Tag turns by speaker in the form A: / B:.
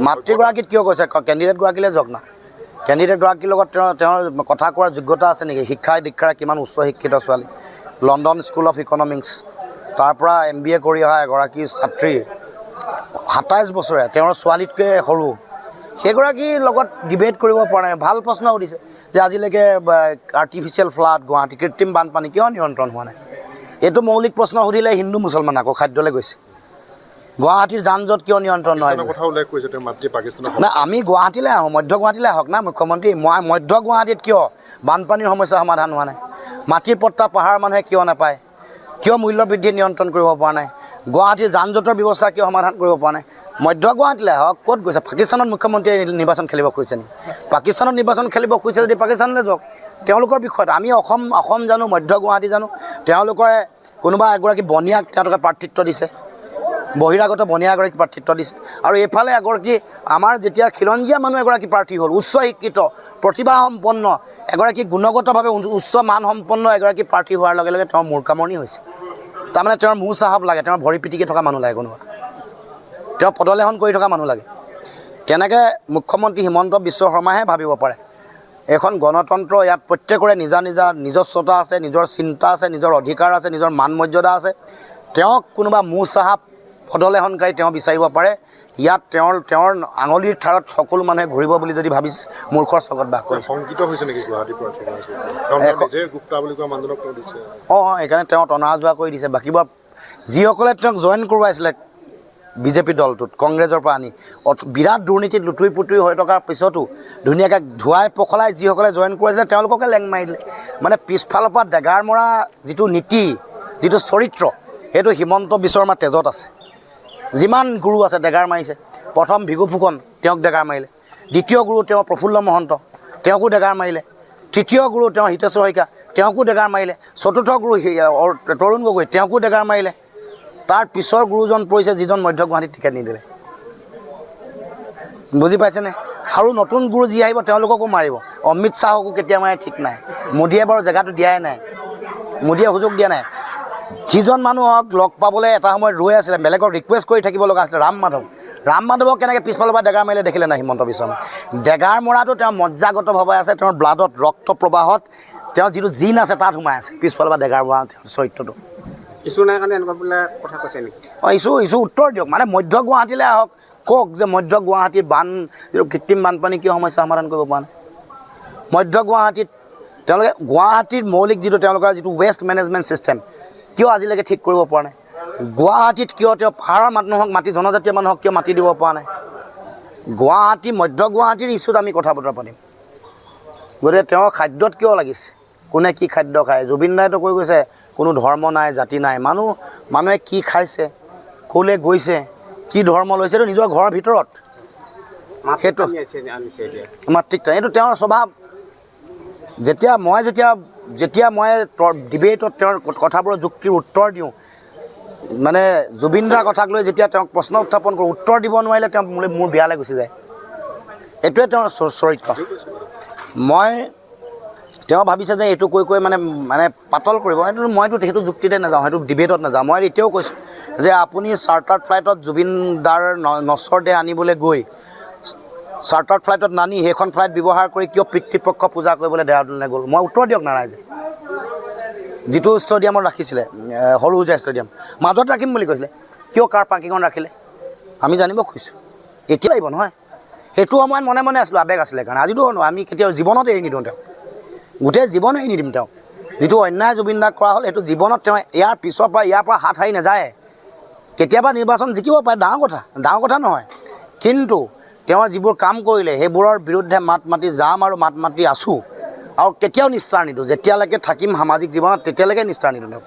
A: মাতৃগৰাকীত কিয় কৈছে কেণ্ডিডেটগৰাকীলৈ যাওক না কেণ্ডিডেটগৰাকীৰ লগত তেওঁৰ কথা কোৱাৰ যোগ্যতা আছে নেকি শিক্ষা দীক্ষাৰে কিমান উচ্চ শিক্ষিত ছোৱালী লণ্ডন স্কুল অফ ইকনমিক্স তাৰ পৰা MBA কৰি অহা এগৰাকী ছাত্ৰী 27 বছৰে তেওঁৰ ছোৱালীতকৈ সৰু সেইগৰাকীৰ লগত ডিবেট কৰিব পৰা নাই ভাল প্ৰশ্ন সুধিছে যে আজিলৈকে আৰ্টিফিচিয়েল ফ্লাড গুৱাহাটী কৃত্ৰিম বানপানী কিয় নিয়ন্ত্ৰণ হোৱা নাই এইটো মৌলিক প্ৰশ্ন সুধিলে হিন্দু মুছলমান আকৌ খাদ্যলৈ গৈছে গুৱাহাটীৰ যান জঁট কিয় নিয়ন্ত্ৰণ নহয় না আমি গুৱাহাটীলৈ আহোঁ মধ্য গুৱাহাটীলৈ আহক না মুখ্যমন্ত্ৰী মই মধ্য গুৱাহাটীত কিয় বানপানীৰ সমস্যা সমাধান হোৱা নাই মাটিৰ পট্টা পাহাৰ মানুহে কিয় নাপায় কিয় মূল্য বৃদ্ধি নিয়ন্ত্ৰণ কৰিব পৰা নাই গুৱাহাটীৰ যান জঁটৰ ব্যৱস্থা কিয় সমাধান কৰিব পৰা নাই মধ্য গুৱাহাটীলৈ আহক ক'ত গৈছে পাকিস্তানত মুখ্যমন্ত্ৰীয়ে নিৰ্বাচন খেলিব খুজিছে নেকি পাকিস্তানত নিৰ্বাচন খেলিব খুজিছে যদি পাকিস্তানলৈ যাওক তেওঁলোকৰ বিষয়ত আমি অসম জানো মধ্য গুৱাহাটী জানো তেওঁলোকে কোনোবা এগৰাকী বনিয়াক তেওঁলোকে প্ৰাৰ্থিত্ব দিছে বহিৰাগত বনিয়া এগৰাকী প্ৰাৰ্থিত্ব দিছে আৰু এইফালে এগৰাকী আমাৰ যেতিয়া খিলঞ্জীয়া মানুহ এগৰাকী প্ৰাৰ্থী হ'ল উচ্চ শিক্ষিত প্ৰতিভাসম্পন্ন এগৰাকী গুণগতভাৱে উচ্চ মানসম্পন্ন এগৰাকী প্ৰাৰ্থী হোৱাৰ লগে লগে তেওঁৰ মূৰ্খামণি হৈছে তাৰমানে তেওঁৰ মূৰ চাহাব লাগে তেওঁৰ ভৰি পিটিকি থকা মানুহ লাগে কোনোবা তেওঁ পদলেখন কৰি থকা মানুহ লাগে তেনেকৈ মুখ্যমন্ত্ৰী হিমন্ত বিশ্ব শৰ্মাহে ভাবিব পাৰে এখন গণতন্ত্ৰ ইয়াত প্ৰত্যেকৰে নিজস্বতা আছে নিজৰ চিন্তা আছে নিজৰ অধিকাৰ আছে নিজৰ মান মৰ্যাদা আছে তেওঁক কোনোবা মূৰ চাহাব পদলেখনকাৰী তেওঁ বিচাৰিব পাৰে ইয়াত তেওঁৰ আঙুলিৰ ঠাৰত সকলো মানুহে ঘূৰিব বুলি যদি ভাবিছে মূৰ্খৰ চকত বাস কৰে
B: সংকিত হৈছে নেকি গুৱাহাটী
A: সেইকাৰণে তেওঁ টনা যোৱা কৰি দিছে বাকীবোৰ যিসকলে তেওঁক জইন কৰোৱাইছিলে বিজেপি দলটোত কংগ্ৰেছৰ পৰা আনি বিৰাট দুৰ্নীতিত লুটুৰি পুটুৰি হৈ থকাৰ পিছতো ধুনীয়াকৈ ধুৱাই পখলাই যিসকলে জইন কৰাইছিলে তেওঁলোককে লেং মাৰি দিলে মানে পিছফালৰ পৰা ডেগাৰ মৰা যিটো নীতি যিটো চৰিত্ৰ সেইটো হিমন্ত বিশ্ব শৰ্মাৰ তেজত আছে যিমান গুৰু আছে ডেগাৰ মাৰিছে প্ৰথম ভিগু ফুকন তেওঁক ডেগাৰ মাৰিলে দ্বিতীয় গুৰু তেওঁ প্ৰফুল্ল মহন্ত তেওঁকো ডেগাৰ মাৰিলে তৃতীয় গুৰু তেওঁ হিতেশ্বৰ শইকীয়া তেওঁকো ডেগাৰ মাৰিলে চতুৰ্থ গুৰু তৰুণ গগৈ তেওঁকো ডেগাৰ মাৰিলে তাৰ পিছৰ গুৰুজন পৰিছে যিজন মধ্য গুৱাহাটীত টিকেট নিদিলে বুজি পাইছেনে আৰু নতুন গুৰু যি আহিব তেওঁলোককো মাৰিব অমিত শ্বাহকো কেতিয়া মাৰে ঠিক নাই মোদীয়ে বাৰু জেগাটো দিয়াই নাই মোদীয়ে সুযোগ দিয়া নাই যিজন মানুহক লগ পাবলৈ এটা সময়ত ৰৈ আছিলে বেলেগক ৰিকুৱেষ্ট কৰি থাকিব লগা আছিলে ৰাম মাধৱক কেনেকৈ পিছফালৰ পৰা ডেগাৰ মাৰিলে দেখিলে নাই হিমন্ত বিশ্ব শৰ্মা ডেগাৰ মৰাটো তেওঁ মজ্জাগতভাৱে আছে তেওঁৰ ব্লাডত ৰক্ত প্ৰবাহত তেওঁৰ যিটো জিন আছে তাত সোমাই আছে পিছফালৰ পৰা ডেগাৰ মৰা তেওঁৰ চৰিত্ৰটো
C: ইছ্যু নাই কাৰণে এনেকুৱা বোলে কথা কৈছে নেকি
A: ইছ্যু উত্তৰ দিয়ক মানে মধ্য গুৱাহাটীলৈ আহক কওক যে মধ্য গুৱাহাটীৰ কৃত্ৰিম বানপানী কিয় সমস্যা সমাধান কৰিব পৰা নাই মধ্য গুৱাহাটীত তেওঁলোকে গুৱাহাটীৰ মৌলিক তেওঁলোকৰ যিটো ৱেষ্ট মেনেজমেণ্ট ছিষ্টেম কিয় আজিলৈকে ঠিক কৰিব পৰা নাই গুৱাহাটীত কিয় তেওঁ পাহাৰৰ মানুহক মাটি জনজাতীয় মানুহক কিয় মাটি দিব পৰা নাই মধ্য গুৱাহাটীৰ ইছ্যুত আমি কথা বতৰা পাতিম গতিকে তেওঁ খাদ্যত কিয় লাগিছে কোনে কি খাদ্য খায় জুবিন দাইতো কৈ গৈছে কোনো ধৰ্ম নাই জাতি নাই মানুহে কি খাইছে ক'লৈ গৈছে কি ধৰ্ম লৈছে এইটো নিজৰ ঘৰৰ ভিতৰত সেইটো মাতৃত্ব এইটো তেওঁৰ স্বভাৱ যেতিয়া মই ডিবেটত তেওঁৰ কথাবোৰৰ যুক্তিৰ উত্তৰ দিওঁ মানে জুবিন দাৰ কথাক লৈ যেতিয়া তেওঁক প্ৰশ্ন উত্থাপন কৰোঁ উত্তৰ দিব নোৱাৰিলে তেওঁ মোৰ বিয়ালৈ গুচি যায় এইটোৱে তেওঁৰ চৰিত্ৰ তেওঁ ভাবিছে যে এইটো কৈ মানে পাতল কৰিব মইতো সেইটো যুক্তিতে নাযাওঁ সেইটো ডিবেটত নাযাওঁ মই এতিয়াও কৈছোঁ যে আপুনি চাৰ্টাৰ্ড ফ্লাইটত জুবিন দাৰ নচৰ দেহ আনিবলৈ গৈ চাৰ্টাৰ্ড ফ্লাইটত নানি সেইখন ফ্লাইট ব্যৱহাৰ কৰি কিয় পিতৃপক্ষ পূজা কৰিবলৈ দেহৰাদুনলৈ গ'ল মই উত্তৰ দিয়ক না ৰাইজে যিটো ষ্টেডিয়ামত ৰাখিছিলে সৰু হোজাই ষ্টেডিয়াম মাজত ৰাখিম বুলি কৈছিলে কিয় কাৰ পাৰ্কিঙত ৰাখিলে আমি জানিব খুজিছোঁ এতিয়া লাগিব নহয় সেইটো সময়ত মনে আছিলোঁ আৱেগ আছিলে কাৰণে আজিতো আমি কেতিয়াও জীৱনত এৰি নিদিওঁ তেওঁক গোটেই জীৱন এৰি নিদিম তেওঁক যিটো অন্যায় জুবিন দাক কৰা হ'ল সেইটো জীৱনত তেওঁ ইয়াৰ পৰা হাত সাৰি নাযায় কেতিয়াবা নিৰ্বাচন জিকিব পাৰে ডাঙৰ কথা নহয় কিন্তু তেওঁ যিবোৰ কাম কৰিলে সেইবোৰৰ বিৰুদ্ধে মাত মাতি যাম আৰু মাত মাতি আছোঁ আৰু কেতিয়াও নিষ্ঠাৰ নিদিওঁ যেতিয়ালৈকে থাকিম সামাজিক জীৱনত তেতিয়ালৈকে নিষ্ঠাৰ নিদিওঁ